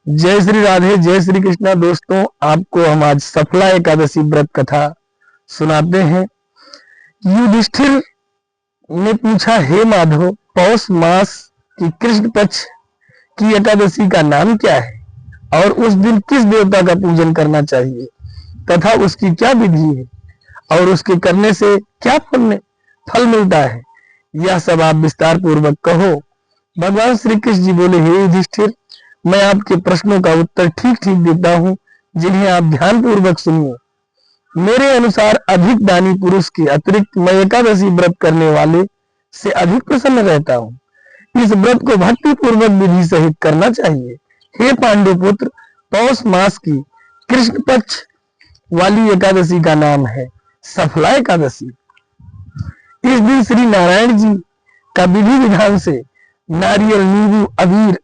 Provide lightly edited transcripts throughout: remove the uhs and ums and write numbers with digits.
जय श्री राधे, जय श्री कृष्णा। दोस्तों, आपको हम आज सफला एकादशी व्रत कथा सुनाते हैं। युधिष्ठिर ने पूछा, हे माधव, पौष मास की कृष्ण पक्ष की एकादशी का नाम क्या है और उस दिन किस देवता का पूजन करना चाहिए तथा उसकी क्या विधि है और उसके करने से क्या फल मिलता है, यह सब आप विस्तार पूर्वक कहो। भगवान श्री कृष्ण जी बोले, हे युधिष्ठिर, मैं आपके प्रश्नों का उत्तर ठीक ठीक देता हूँ, जिन्हें आप ध्यान पूर्वक सुनिए। मेरे अनुसार अधिक दानी पुरुष के अतिरिक्त मैं एकादशी व्रत करने वाले से अधिक प्रसन्न रहता हूँ। इस व्रत को भक्ति पूर्वक विधि सहित करना चाहिए। हे पांडु पुत्र, पौष मास की कृष्ण पक्ष वाली एकादशी का नाम है सफला एकादशी। इस दिन श्री नारायण जी का विधि विधान से नारियल, नींबू, अबीर,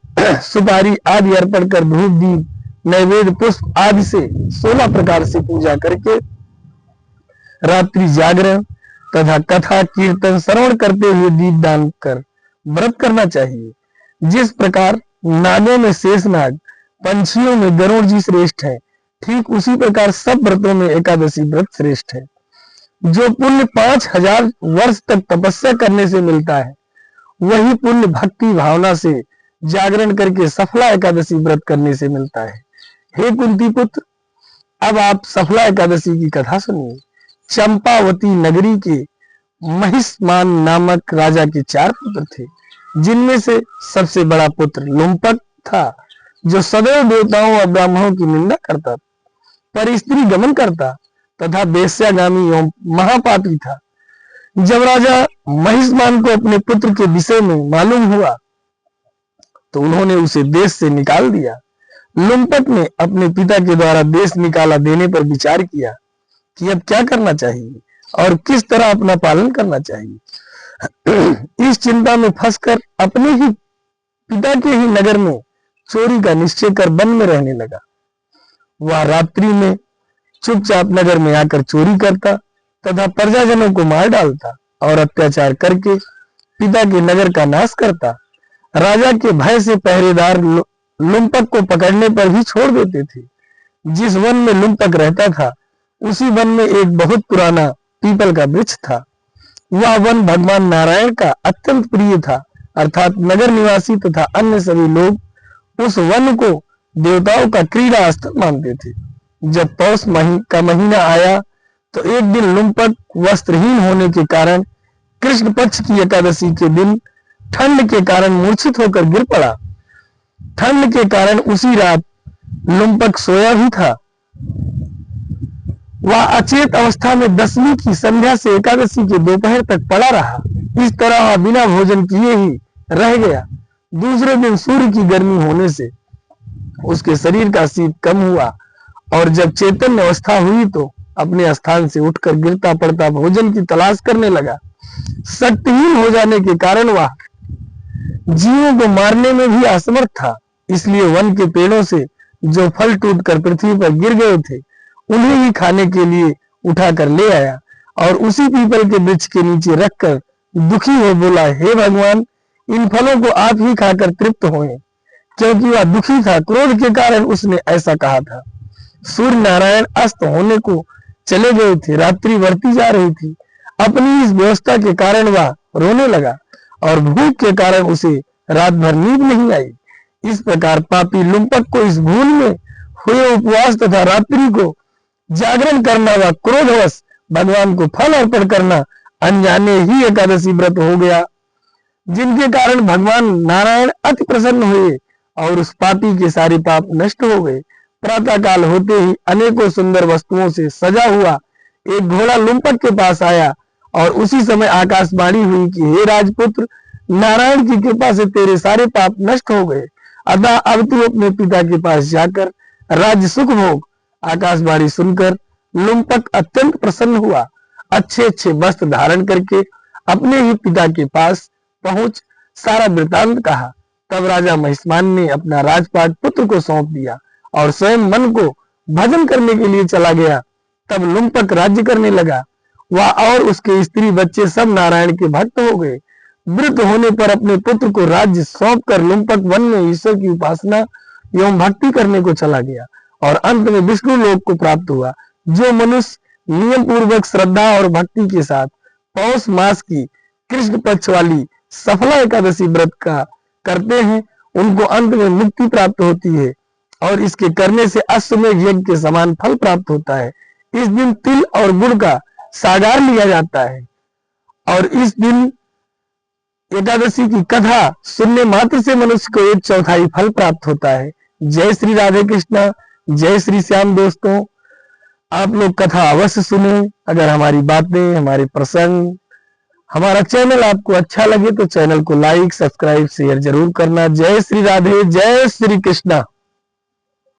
सुपारी आदि अर्पण कर धूप, दीप, नैवेद्य, पुष्प आदि से 16 प्रकार से पूजा करके रात्रि जागरण तथा कथा कीर्तन श्रवण करते हुए दीपदान कर व्रत करना चाहिए। जिस प्रकार नागों में शेषनाग, पंछियों में गरुड़ जी श्रेष्ठ है, ठीक उसी प्रकार सब व्रतों में एकादशी व्रत श्रेष्ठ है। जो पुण्य 5000 वर्ष तक तपस्या करने से मिलता है, वही पुण्य भक्ति भावना से जागरण करके सफला एकादशी व्रत करने से मिलता है। हे कुंती पुत्र, अब आप सफला एकादशी की कथा सुनिए। चंपावती नगरी के महिष्मान नामक राजा के 4 पुत्र थे, जिनमें से सबसे बड़ा पुत्र लुम्पक था, जो सदैव देवताओं और ब्राह्मणों की निंदा करता, पर स्त्री गमन करता तथा वेश्यागामी एवं महापापी था। जब राजा महिष्मान को अपने पुत्र के विषय में मालूम हुआ तो उन्होंने उसे देश से निकाल दिया। लुम्पक ने अपने पिता के द्वारा देश निकाला देने पर विचार किया कि अब क्या करना चाहिए और किस तरह अपना पालन करना चाहिए। इस चिंता में फंसकर अपने ही पिता के ही नगर में चोरी का निश्चय कर वन में रहने लगा। वह रात्रि में चुपचाप नगर में आकर चोरी करता तथा प्रजाजनों को मार डालता और अत्याचार करके पिता के नगर का नाश करता। राजा के भय से पहरेदार लुम्पक को पकड़ने पर भी छोड़ देते थे। जिस वन में लुम्पक रहता था, उसी वन में एक बहुत पुराना पीपल का वृक्ष था। वह वन भगवान नारायण का अत्यंत प्रिय था, अर्थात नगर निवासी तथा अन्य सभी लोग उस वन को देवताओं का क्रीड़ा स्थल मानते थे। जब पौष का महीना आया तो एक दिन लुम्पक वस्त्रहीन होने के कारण कृष्ण पक्ष की एकादशी के दिन ठंड के कारण मूर्छित होकर गिर पड़ा। ठंड के कारण उसी रात लुम्पक सोया भी था। वह अचेत अवस्था में 10वीं की संध्या से एकादशी के दोपहर तक पड़ा रहा। इस तरह वह बिना भोजन किए ही रह गया। दूसरे दिन सूर्य की गर्मी होने से उसके शरीर का शीत कम हुआ और जब चैतन्य अवस्था हुई तो अपने स्थान से उठकर गिरता पड़ता भोजन की तलाश करने लगा। शक्तिहीन हो जाने के कारण वह जीवों को मारने में भी असमर्थ था, इसलिए वन के पेड़ों से जो फल टूटकर पृथ्वी पर गिर गए थे, उन्हें ही खाने के लिए उठाकर ले आया और उसी पीपल के वृक्ष के नीचे रखकर दुखी हो बोला, हे भगवान, इन फलों को आप ही खाकर तृप्त होएं। क्योंकि वह दुखी था, क्रोध के कारण उसने ऐसा कहा था। सूर्य नारायण अस्त होने को चले गए थे, रात्रि बढ़ती जा रही थी। अपनी इस व्यवस्था के कारण वह रोने लगा और भूख के कारण उसे रात भर नींद नहीं आई। इस प्रकार पापी लुम्पक को इस भूल में हुए उपवास तथा रात्रि को जागरण करना व क्रोधवश भगवान को फल अर्पण करना अनजाने ही एकादशी व्रत हो गया, जिनके कारण भगवान नारायण अति प्रसन्न हुए और उस पापी के सारे पाप नष्ट हो गए। प्रातः काल होते ही अनेकों सुंदर वस्तुओं से सजा हुआ एक घोड़ा लुम्पक के पास आया और उसी समय आकाशवाणी हुई कि हे राजपुत्र, नारायण की कृपा से तेरे सारे पाप नष्ट हो गए, अतः अब तू अपने पिता के पास जाकर राज्य सुख भोग। आकाशवाणी सुनकर लुम्पक अत्यंत प्रसन्न हुआ। अच्छे अच्छे वस्त्र धारण करके अपने ही पिता के पास पहुंच सारा वृतांत कहा। तब राजा महिष्मान ने अपना राजपाट पुत्र को सौंप दिया और स्वयं मन को भजन करने के लिए चला गया। तब लुम्पक राज्य करने लगा। वह और उसके स्त्री बच्चे सब नारायण के भक्त हो गए। वृद्ध होने पर अपने पुत्र को राज्य सौंपकर लुम्पक वन में ईश्वर की उपासना एवं भक्ति करने को चला गया और अंत में विष्णु लोक को प्राप्त हुआ। जो मनुष्य नियम पूर्वक श्रद्धा और भक्ति के साथ पौष मास की कृष्ण पक्ष वाली सफला एकादशी व्रत का करते हैं, उनको अंत में मुक्ति प्राप्त होती है और इसके करने से अश्वमेध यज्ञ के समान फल प्राप्त होता है। इस दिन तिल और गुड़ का सागार लिया जाता है और इस दिन एकादशी की कथा सुनने मात्र से मनुष्य को 1/4 फल प्राप्त होता है। जय श्री राधे कृष्णा, जय श्री श्याम। दोस्तों, आप लोग कथा अवश्य सुने। अगर हमारी बातें, हमारे प्रसंग, हमारा चैनल आपको अच्छा लगे तो चैनल को लाइक, सब्सक्राइब, शेयर जरूर करना। जय श्री राधे, जय श्री कृष्णा।